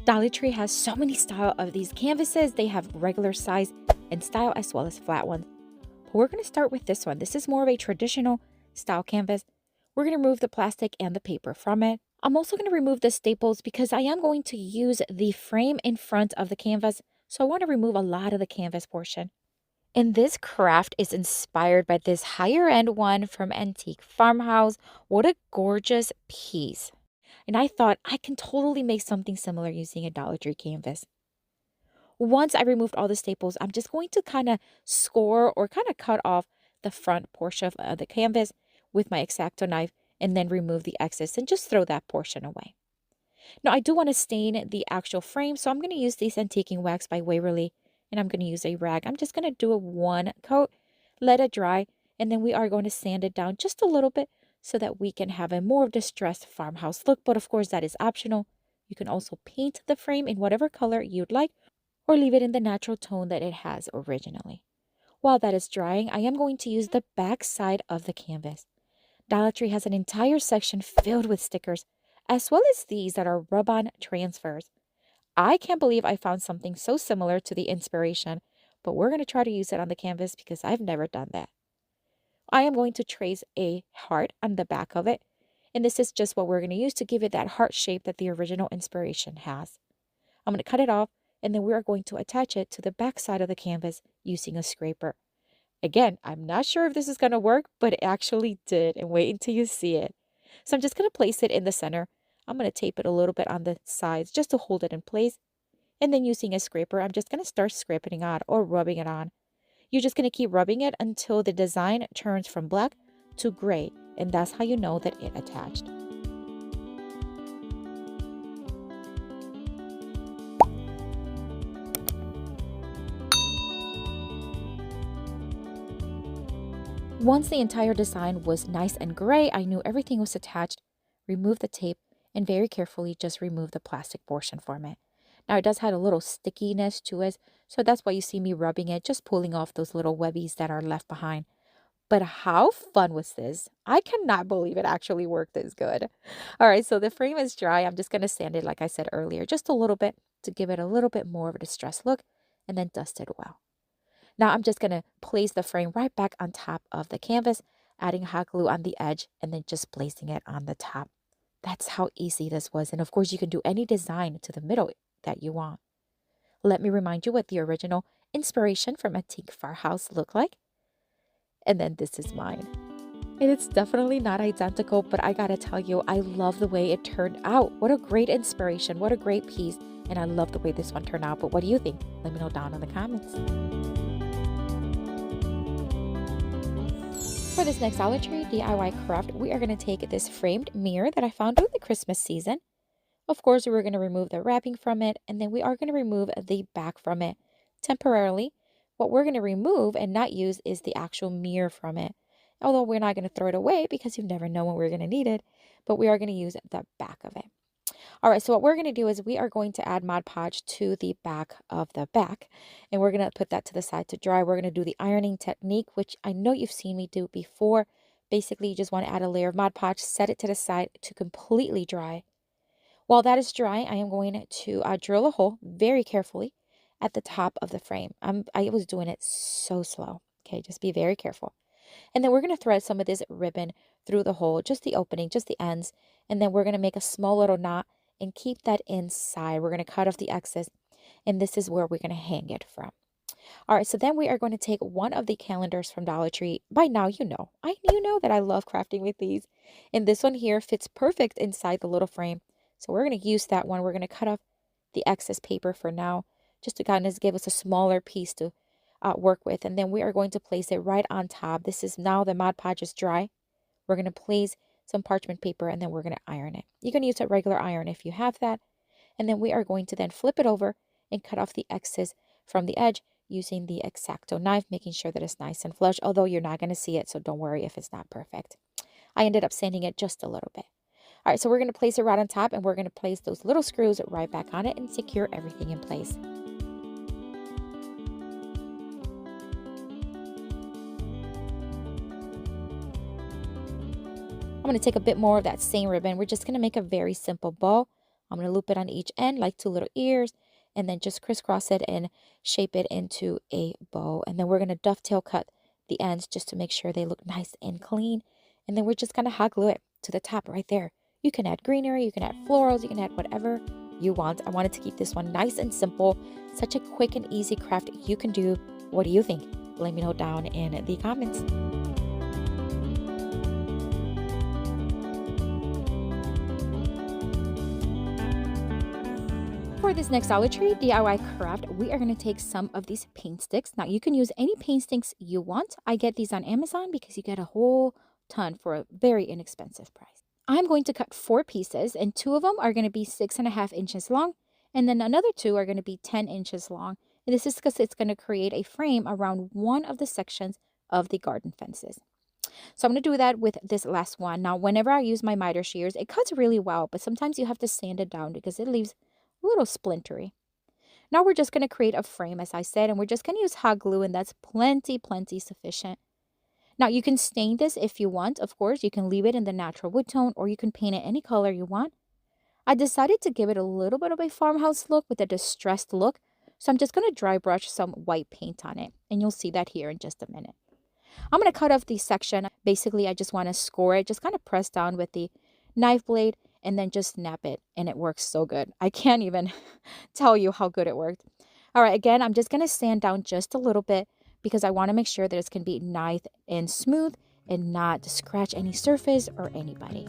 Dollar Tree has so many style of these canvases. They have regular size and style as well as flat ones. But we're going to start with this one. This is more of a traditional style canvas. We're going to remove the plastic and the paper from it. I'm also going to remove the staples because I am going to use the frame in front of the canvas. So I want to remove a lot of the canvas portion. And this craft is inspired by this higher end one from Antique Farmhouse. What a gorgeous piece. And I thought I can totally make something similar using a Dollar Tree canvas. Once I removed all the staples, I'm just going to kind of score or kind of cut off the front portion of the canvas with my X-Acto knife and then remove the excess and just throw that portion away. Now, I do want to stain the actual frame, so I'm going to use this antiquing wax by Waverly, and I'm going to use a rag. I'm just going to do a one coat, let it dry, and then we are going to sand it down just a little bit so that we can have a more distressed farmhouse look. But of course, that is optional. You can also paint the frame in whatever color you'd like or leave it in the natural tone that it has originally. While that is drying, I am going to use the back side of the canvas. Dollar Tree has an entire section filled with stickers, as well as these that are rub-on transfers. I can't believe I found something so similar to the inspiration, but we're going to try to use it on the canvas because I've never done that. I am going to trace a heart on the back of it, and this is just what we're going to use to give it that heart shape that the original inspiration has. I'm going to cut it off, and then we are going to attach it to the back side of the canvas using a scraper. Again, I'm not sure if this is going to work, but it actually did, and wait until you see it. So I'm just going to place it in the center. I'm going to tape it a little bit on the sides just to hold it in place. And then using a scraper, I'm just going to start scraping it on or rubbing it on. You're just going to keep rubbing it until the design turns from black to gray, and that's how you know that it attached. Once the entire design was nice and gray, I knew everything was attached. Remove the tape and very carefully just remove the plastic portion from it. Now it does have a little stickiness to it, so that's why you see me rubbing it, just pulling off those little webbies that are left behind. But how fun was this? I cannot believe it actually worked this good. All right, so the frame is dry. I'm just going to sand it, like I said earlier, just a little bit to give it a little bit more of a distressed look and then dust it well. Now I'm just going to place the frame right back on top of the canvas, adding hot glue on the edge and then just placing it on the top. That's how easy this was. And of course, you can do any design to the middle that you want. Let me remind you what the original inspiration from Antique Farmhouse looked like. And then this is mine. And it's definitely not identical, but I gotta tell you, I love the way it turned out. What a great inspiration. What a great piece. And I love the way this one turned out. But what do you think? Let me know down in the comments. For this next Dollar Tree DIY craft, we are going to take this framed mirror that I found during the Christmas season. Of course, we're going to remove the wrapping from it, and then we are going to remove the back from it temporarily. What we're going to remove and not use is the actual mirror from it. Although we're not going to throw it away because you never know when we're going to need it, but we are going to use the back of it. All right, so what we're going to do is we are going to add Mod Podge to the back of the back, and we're going to put that to the side to dry. We're going to do the ironing technique, which I know you've seen me do before. Basically, you just want to add a layer of Mod Podge, set it to the side to completely dry. While that is dry, I am going to drill a hole very carefully at the top of the frame. I was doing it so slow. Okay, just be very careful. And then we're going to thread some of this ribbon through the hole, just the opening, just the ends. And then we're going to make a small little knot and keep that inside. We're going to cut off the excess, and this is where we're going to hang it from. All right, so then we are going to take one of the calendars from Dollar Tree. By now, you know that I love crafting with these. And this one here fits perfect inside the little frame. So we're going to use that one. We're going to cut off the excess paper for now, just to kind of give us a smaller piece to work with. And then we are going to place it right on top. This is now the Mod Podge is dry. We're going to place some parchment paper, and then we're going to iron it. You can use a regular iron if you have that. And then we are going to then flip it over and cut off the excess from the edge using the X-Acto knife, making sure that it's nice and flush, although you're not going to see it, so don't worry if it's not perfect. I ended up sanding it just a little bit. All right, so we're going to place it right on top, and we're going to place those little screws right back on it and secure everything in place. I'm going to take a bit more of that same ribbon. We're just going to make a very simple bow. I'm going to loop it on each end like two little ears, and then just crisscross it and shape it into a bow. And then we're going to dovetail cut the ends just to make sure they look nice and clean. And then we're just going to hot glue it to the top right there. You can add greenery, you can add florals, you can add whatever you want. I wanted to keep this one nice and simple. Such a quick and easy craft you can do. What do you think? Let me know down in the comments. For this next Dollar Tree DIY craft, we are going to take some of these paint sticks. Now, you can use any paint sticks you want. I get these on Amazon because you get a whole ton for a very inexpensive price. I'm going to cut 4 pieces, and 2 of them are going to be 6.5 inches long, and then another 2 are going to be 10 inches long. And this is because it's going to create a frame around one of the sections of the garden fences. So I'm going to do that with this last one. Now, whenever I use my miter shears, it cuts really well, but sometimes you have to sand it down because it leaves a little splintery. Now we're just going to create a frame, as I said, and we're just going to use hot glue, and that's plenty sufficient. Now you can stain this if you want. Of course, you can leave it in the natural wood tone, or you can paint it any color you want. I decided to give it a little bit of a farmhouse look with a distressed look, so I'm just going to dry brush some white paint on it, and you'll see that here in just a minute. I'm going to cut off the section. Basically, I just want to score it, just kind of press down with the knife blade, and then just snap it, and it works so good. I can't even tell you how good it worked. All right, again, I'm just going to sand down just a little bit because I want to make sure that it's going to be nice and smooth and not scratch any surface or anybody.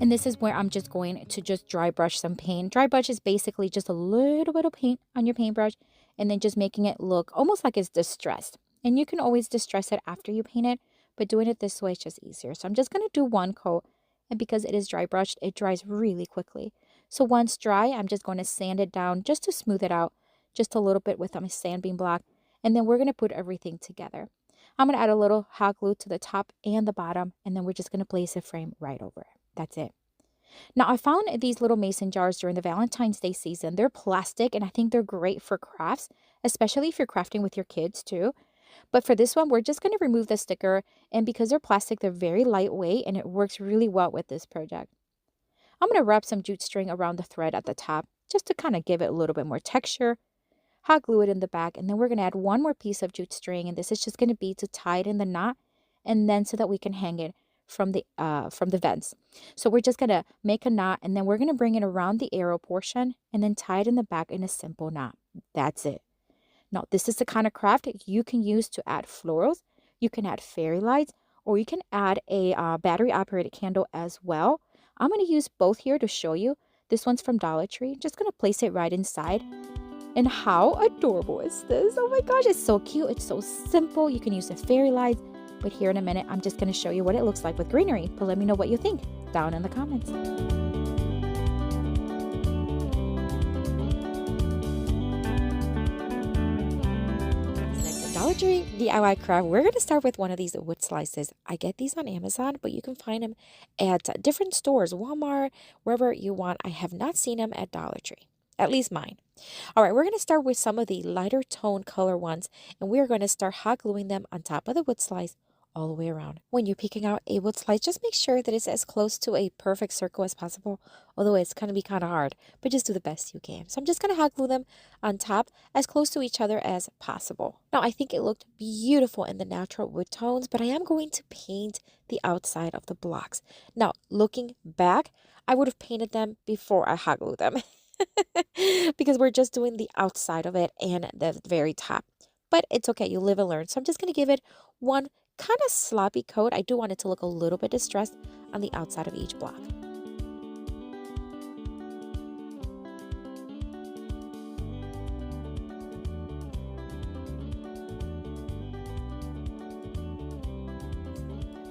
And this is where I'm just going to just dry brush some paint. Dry brush is basically just a little bit of paint on your paintbrush and then just making it look almost like it's distressed. And you can always distress it after you paint it, but doing it this way is just easier. So I'm just going to do one coat, and because it is dry brushed, it dries really quickly. So once dry, I'm just going to sand it down just to smooth it out just a little bit with my sanding block, and then we're going to put everything together. I'm going to add a little hot glue to the top and the bottom, and then we're just going to place a frame right over it. That's it. Now, I found these little mason jars during the Valentine's Day season. They're plastic, and I think they're great for crafts, especially if you're crafting with your kids too. But for this one, we're just going to remove the sticker, and because they're plastic, they're very lightweight, and it works really well with this project. I'm going to wrap some jute string around the thread at the top, just to kind of give it a little bit more texture. Hot glue it in the back, and then we're going to add one more piece of jute string, and this is just going to be to tie it in the knot, and then so that we can hang it from the vents. So we're just going to make a knot, and then we're going to bring it around the arrow portion, and then tie it in the back in a simple knot. That's it. Now, this is the kind of craft you can use to add florals, you can add fairy lights, or you can add a battery-operated candle as well. I'm going to use both here to show you. This one's from Dollar Tree. Just going to place it right inside. And how adorable is this? Oh my gosh, it's so cute. It's so simple. You can use the fairy lights. But here in a minute, I'm just going to show you what it looks like with greenery. But let me know what you think down in the comments. Dollar Tree DIY craft, we're going to start with one of these wood slices. I get these on Amazon, but you can find them at different stores, Walmart, wherever you want. I have not seen them at Dollar Tree, at least mine. All right, we're going to start with some of the lighter tone color ones, and we're going to start hot gluing them on top of the wood slice all the way around. When you're picking out a wood slice, just make sure that it's as close to a perfect circle as possible, although it's going to be kind of hard, but just do the best you can. So I'm just going to hot glue them on top as close to each other as possible. Now, I think it looked beautiful in the natural wood tones, but I am going to paint the outside of the blocks. Now, looking back, I would have painted them before I hot glued them because we're just doing the outside of it and the very top. But it's okay, you live and learn. So I'm just going to give it one kind of sloppy coat. I do want it to look a little bit distressed on the outside of each block.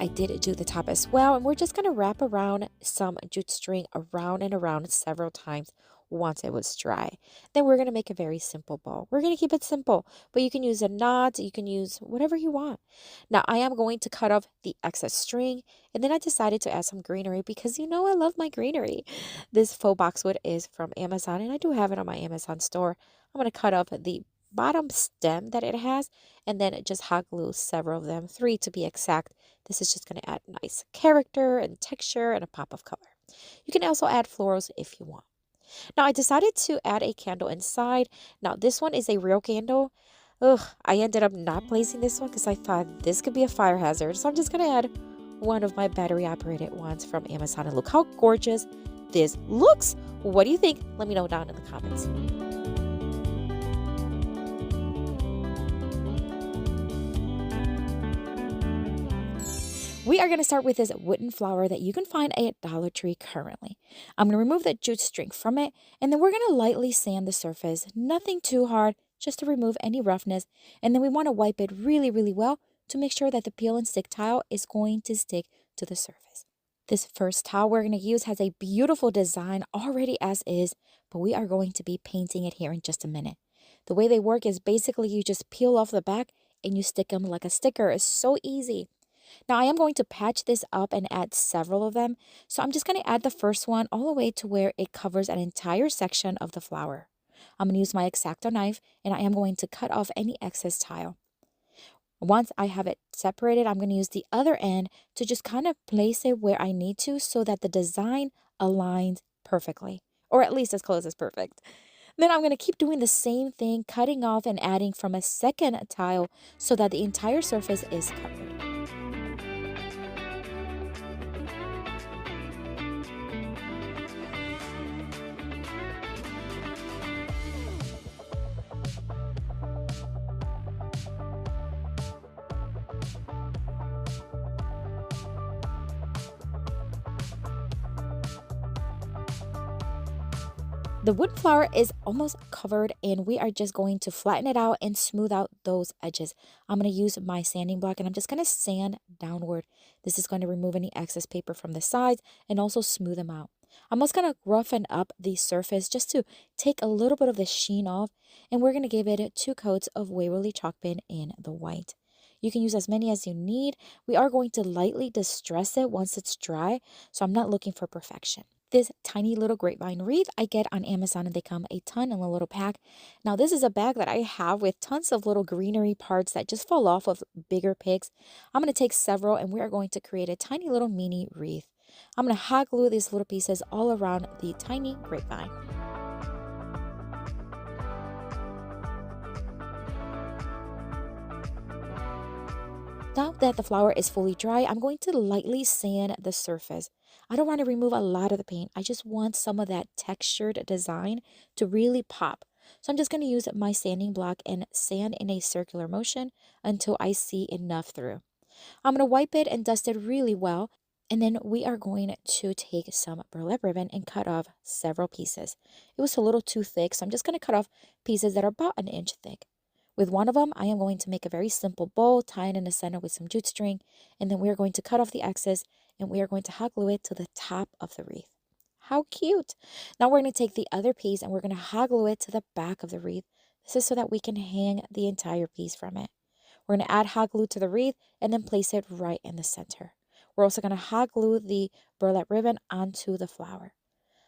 I did do the top as well, and we're just going to wrap around some jute string around and around several times once it was dry. Then we're going to make a very simple bow. We're going to keep it simple, but you can use a knot, you can use whatever you want. Now, I am going to cut off the excess string, and then I decided to add some greenery because you know I love my greenery. This faux boxwood is from Amazon, and I do have it on my Amazon store. I'm going to cut off the bottom stem that it has, and then just hot glue several of them, 3 to be exact. This is just going to add nice character and texture and a pop of color. You can also add florals if you want. Now I decided to add a candle inside. Now this one is a real candle. Ugh, I ended up not placing this one because I thought this could be a fire hazard. So I'm just going to add one of my battery operated ones from Amazon. And look how gorgeous this looks. What do you think? Let me know down in the comments. We are going to start with this wooden flower that you can find at Dollar Tree currently. I'm going to remove the jute string from it, and then we're going to lightly sand the surface. Nothing too hard, just to remove any roughness. And then we want to wipe it really, really well to make sure that the peel and stick tile is going to stick to the surface. This first tile we're going to use has a beautiful design already as is, but we are going to be painting it here in just a minute. The way they work is basically you just peel off the back and you stick them like a sticker. It's so easy. Now I am going to patch this up and add several of them. So I'm just going to add the first one all the way to where it covers an entire section of the flower. I'm going to use my X-Acto knife and I am going to cut off any excess tile. Once I have it separated, I'm going to use the other end to just kind of place it where I need to so that the design aligns perfectly, or at least as close as perfect. Then I'm going to keep doing the same thing, cutting off and adding from a second tile so that the entire surface is covered. The wood flower is almost covered and we are just going to flatten it out and smooth out those edges. I'm going to use my sanding block and I'm just going to sand downward. This is going to remove any excess paper from the sides and also smooth them out. I'm also going to roughen up the surface just to take a little bit of the sheen off, and we're going to give it 2 coats of Waverly chalk pen in the white. You can use as many as you need. We are going to lightly distress it once it's dry, so I'm not looking for perfection. This tiny little grapevine wreath I get on Amazon, and they come a ton in a little pack. Now this is a bag that I have with tons of little greenery parts that just fall off of bigger picks. I'm going to take several and we are going to create a tiny little mini wreath. I'm going to hot glue these little pieces all around the tiny grapevine. Now that the flower is fully dry, I'm going to lightly sand the surface. I don't want to remove a lot of the paint. I just want some of that textured design to really pop. So I'm just going to use my sanding block and sand in a circular motion until I see enough through. I'm going to wipe it and dust it really well. And then we are going to take some burlap ribbon and cut off several pieces. It was a little too thick, so I'm just going to cut off pieces that are about an inch thick. With one of them, I am going to make a very simple bow, tie it in the center with some jute string, and then we are going to cut off the excess and we are going to hot glue it to the top of the wreath. How cute! Now we're going to take the other piece and we're going to hot glue it to the back of the wreath. This is so that we can hang the entire piece from it. We're going to add hot glue to the wreath and then place it right in the center. We're also going to hot glue the burlap ribbon onto the flower.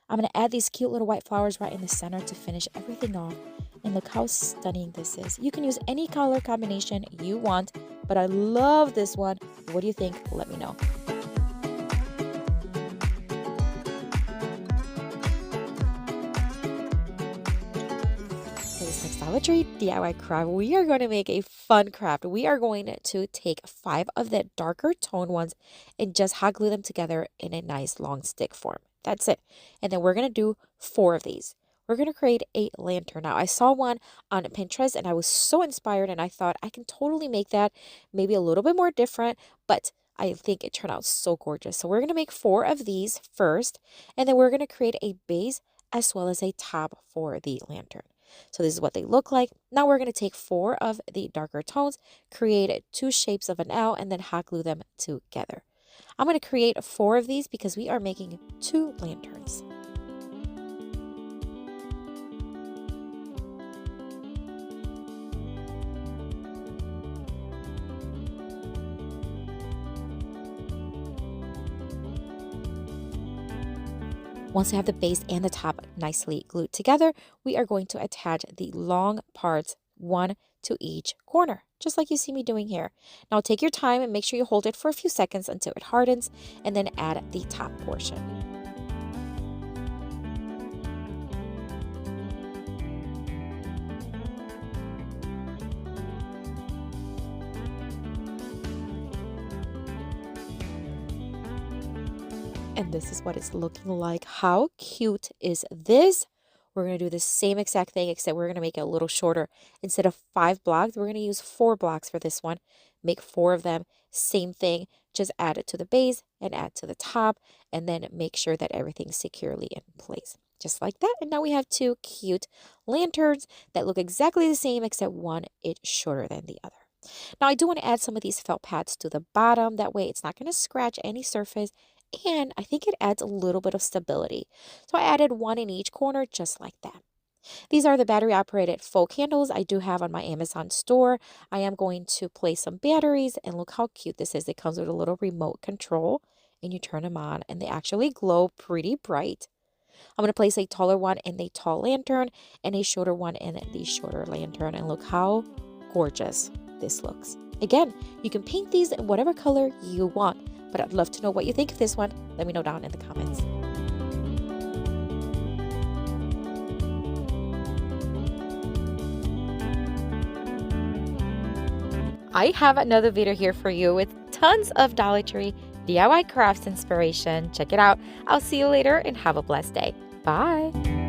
I'm going to add these cute little white flowers right in the center to finish everything off. And look how stunning this is. You can use any color combination you want, but I love this one. What do you think? Let me know. For this next Dollar Tree DIY craft, we are going to make a fun craft. We are going to take 5 of the darker tone ones and just hot glue them together in a nice long stick form. That's it. And then we're going to do 4 of these. We're going to create a lantern. Now, I saw one on Pinterest and I was so inspired and I thought I can totally make that maybe a little bit more different, but I think it turned out so gorgeous. So we're going to make 4 of these first, and then we're going to create a base as well as a top for the lantern. So this is what they look like. Now we're going to take 4 of the darker tones, create 2 shapes of an L, and then hot glue them together. I'm going to create 4 of these because we are making 2 lanterns. Once we have the base and the top nicely glued together, we are going to attach the long parts one to each corner, just like you see me doing here. Now take your time and make sure you hold it for a few seconds until it hardens, and then add the top portion. And this is what it's looking like. How cute is this? We're going to do the same exact thing, except we're going to make it a little shorter. Instead of 5 blocks, we're going to use 4 blocks for this one. Make 4 of them. Same thing. Just add it to the base and add to the top, and then make sure that everything's securely in place. Just like that. And now we have 2 cute lanterns that look exactly the same, except one is shorter than the other. Now I do want to add some of these felt pads to the bottom. That way it's not going to scratch any surface, and I think it adds a little bit of stability. So I added 1 in each corner, just like that. These are the battery operated faux candles I do have on my Amazon store. I am going to place some batteries, and look how cute this is. It comes with a little remote control, and you turn them on and they actually glow pretty bright. I'm going to place a taller one in the tall lantern and a shorter one in the shorter lantern, and look how gorgeous this looks. Again, you can paint these in whatever color you want, but I'd love to know what you think of this one. Let me know down in the comments. I have another video here for you with tons of Dollar Tree DIY crafts inspiration. Check it out. I'll see you later and have a blessed day. Bye.